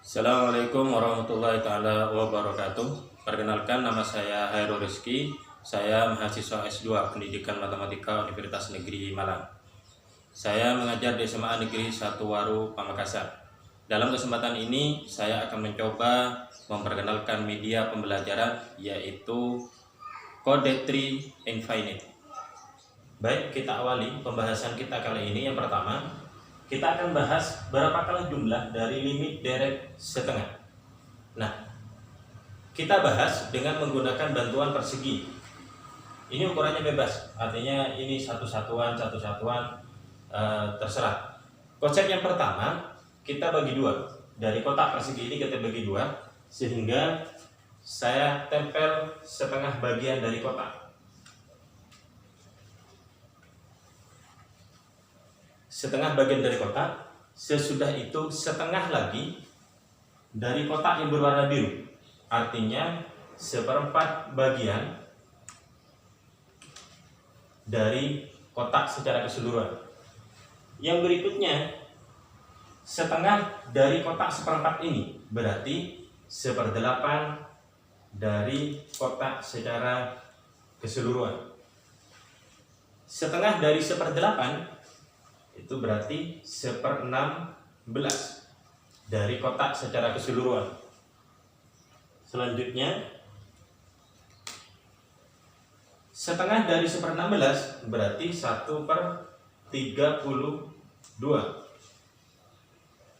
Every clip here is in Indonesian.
Assalamualaikum warahmatullahi taala wabarakatuh. Perkenalkan, nama saya Hairul Rizky. Saya mahasiswa S2 Pendidikan Matematika Universitas Negeri Malang. Saya mengajar di SMA Negeri 1 Waru, Pamekasan. Dalam kesempatan ini saya akan mencoba memperkenalkan media pembelajaran, yaitu Kode Tri Infinite. Baik, kita awali pembahasan kita kali ini. Yang pertama, kita akan bahas berapakah jumlah dari limit deret setengah. Nah, kita bahas dengan menggunakan bantuan persegi. Ini ukurannya bebas, artinya ini satu satuan terserah. Konsep yang pertama, kita bagi dua. Dari kotak persegi ini kita bagi dua, sehingga saya tempel setengah bagian dari kotak. Setengah bagian dari kotak, sesudah itu setengah lagi dari kotak yang berwarna biru, artinya seperempat bagian dari kotak secara keseluruhan. Yang berikutnya, setengah dari kotak seperempat ini berarti 1/8 dari kotak secara keseluruhan. Setengah dari 1/8 itu berarti 1/16 dari kotak secara keseluruhan. Selanjutnya, setengah dari 1/16 berarti 1/32.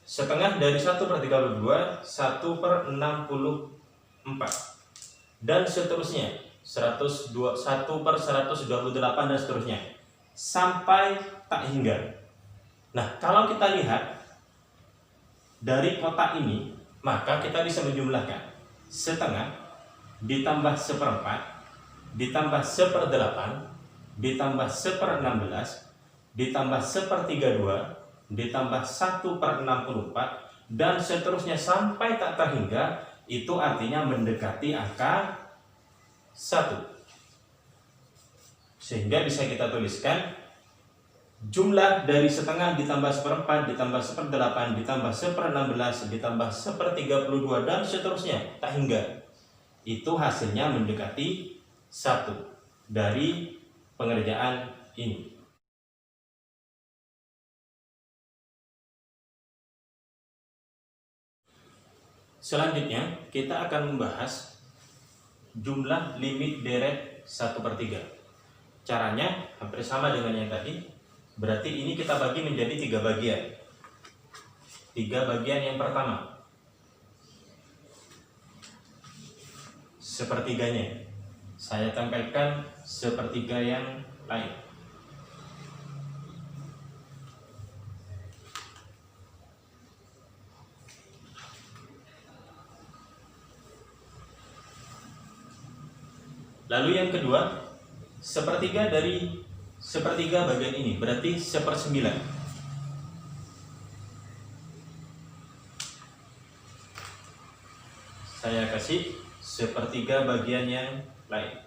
Setengah dari 1/32 1/64, dan seterusnya 1/128 dan seterusnya sampai tak hingga. Nah, kalau kita lihat dari kotak ini, maka kita bisa menjumlahkan setengah ditambah 1/4 ditambah 1/8 ditambah 1/16 ditambah 1/32 ditambah 1/64 dan seterusnya sampai tak terhingga. Itu artinya mendekati angka 1. Sehingga bisa kita tuliskan jumlah dari setengah ditambah 1/4 ditambah 1/8 ditambah 1/16 ditambah 1/32 dan seterusnya tak hingga. Itu hasilnya mendekati 1 dari pengerjaan ini. Selanjutnya kita akan membahas jumlah limit deret 1/3. Caranya hampir sama dengan yang tadi. Berarti ini kita bagi menjadi 3 bagian. 3 bagian yang pertama, sepertiganya saya tempelkan sepertiga yang lain. Lalu yang kedua, sepertiga dari sepertiga bagian ini berarti 1/9. Saya kasih sepertiga bagian yang lain.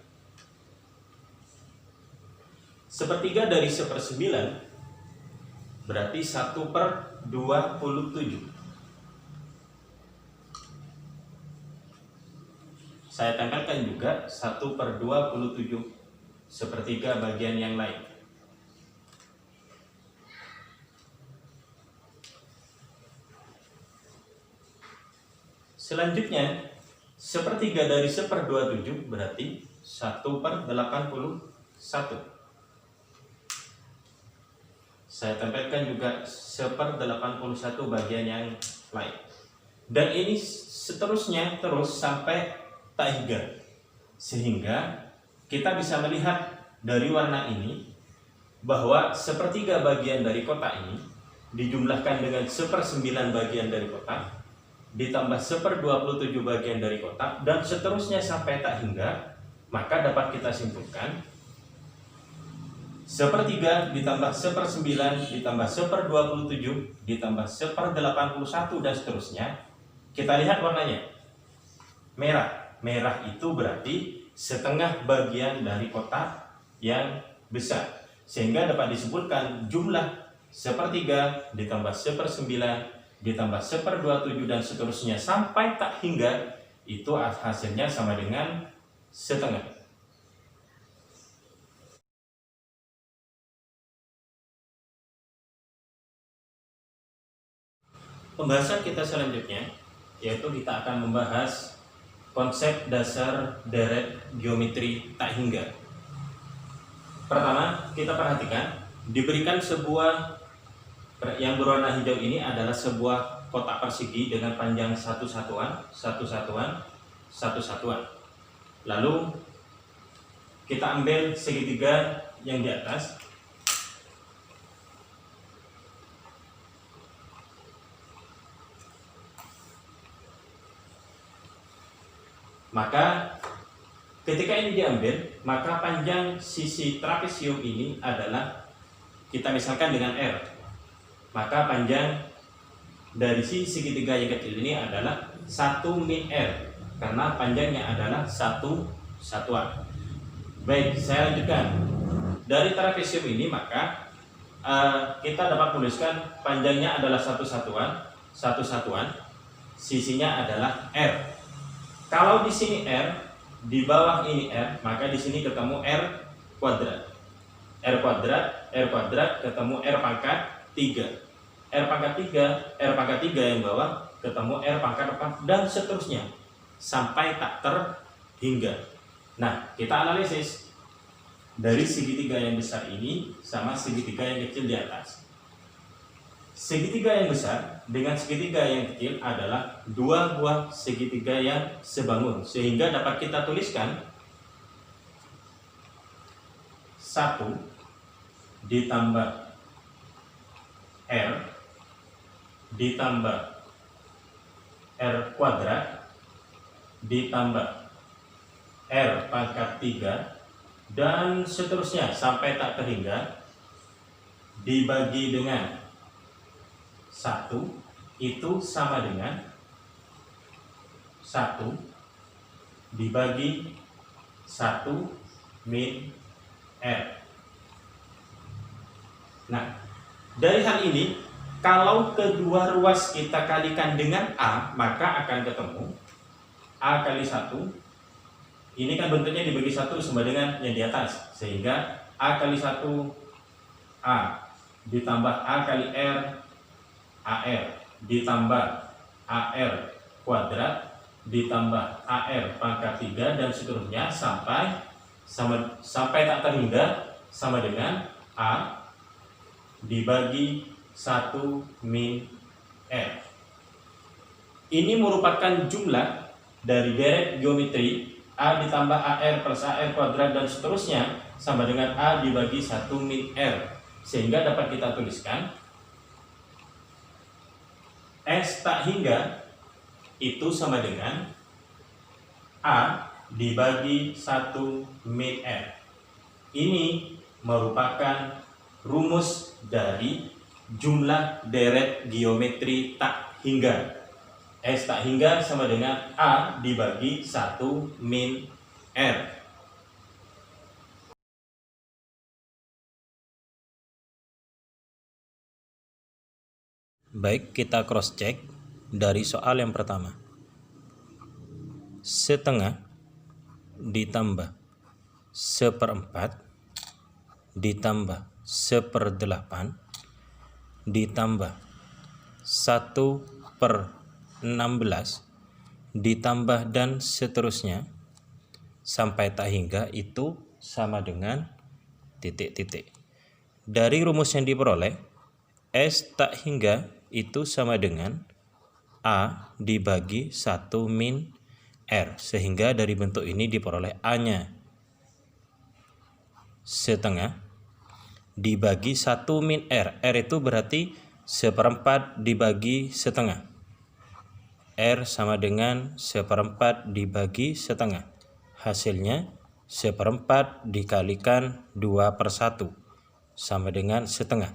Sepertiga dari 1/9 berarti 1/27. Saya tempelkan juga 1/27 sepertiga bagian yang lain. Selanjutnya, sepertiga dari 1/27 berarti 1/81. Saya tempelkan juga 1/81 bagian yang lain. Dan ini seterusnya terus sampai tak hingga. Sehingga kita bisa melihat dari warna ini bahwa sepertiga bagian dari kotak ini dijumlahkan dengan 1/9 bagian dari kotak ditambah 1/27 bagian dari kotak dan seterusnya sampai tak hingga. Maka dapat kita simpulkan sepertiga ditambah 1/9 ditambah 1/27 ditambah 1/81 dan seterusnya. Kita lihat warnanya merah. Merah itu berarti setengah bagian dari kotak yang besar, sehingga dapat disebutkan jumlah sepertiga ditambah 1/9 ditambah 1/27 dan seterusnya sampai tak hingga, itu hasilnya sama dengan setengah. Pembahasan kita selanjutnya yaitu kita akan membahas konsep dasar deret geometri tak hingga. Pertama, kita perhatikan diberikan sebuah yang berwarna hijau ini adalah sebuah kotak persegi dengan panjang satu satuan. Lalu kita ambil segitiga yang di atas. Maka ketika ini diambil, maka panjang sisi trapesium ini adalah, kita misalkan dengan R, maka panjang dari sisi segitiga yang kecil ini adalah 1 min R, karena panjangnya adalah satu satuan. Baik, saya lanjutkan. Dari trapesium ini maka kita dapat tuliskan panjangnya adalah satu satuan, sisinya adalah R. Kalau di sini R, di bawah ini R, maka di sini ketemu R kuadrat. R kuadrat ketemu R pangkat 3. R pangkat 3 yang bawah ketemu R pangkat 4 dan seterusnya sampai tak terhingga. Nah, kita analisis dari segitiga yang besar ini sama segitiga yang kecil di atas. Segitiga yang besar dengan segitiga yang kecil adalah dua buah segitiga yang sebangun, sehingga dapat kita tuliskan 1 ditambah R ditambah R kuadrat ditambah R pangkat 3 dan seterusnya sampai tak terhingga dibagi dengan 1, itu sama dengan 1 dibagi 1 min R. Nah, dari hal ini, kalau kedua ruas kita kalikan dengan A, maka akan ketemu A kali 1. Ini kan bentuknya dibagi 1 sama dengan yang di atas, sehingga A kali 1 A ditambah A kali R AR ditambah AR kuadrat ditambah AR pangkat 3 dan seterusnya sampai tak terhingga sama dengan A dibagi 1 min R. Ini merupakan jumlah dari deret geometri A ditambah AR plus AR kuadrat dan seterusnya sama dengan A dibagi 1 min R, sehingga dapat kita tuliskan S tak hingga itu sama dengan A dibagi 1 min R. Ini merupakan rumus dari jumlah deret geometri tak hingga. S tak hingga sama dengan A dibagi 1 min R. Baik, kita cross check dari soal yang pertama. Setengah ditambah 1/4 ditambah 1/8 ditambah 1/16 ditambah dan seterusnya sampai tak hingga itu sama dengan titik-titik. Dari rumus yang diperoleh, S tak hingga itu sama dengan A dibagi 1 min R, sehingga dari bentuk ini diperoleh A-nya setengah dibagi 1 min R. R itu berarti 1/4 dibagi setengah. R sama dengan 1/4 dibagi setengah. Hasilnya 1/4 dikalikan 2/1 sama dengan setengah.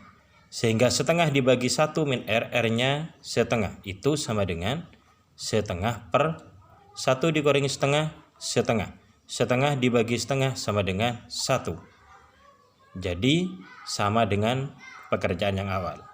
Sehingga setengah dibagi 1 min R, R-nya setengah. Itu sama dengan setengah per 1 dikurangi setengah, setengah. Setengah dibagi setengah sama dengan 1. Jadi sama dengan pekerjaan yang awal.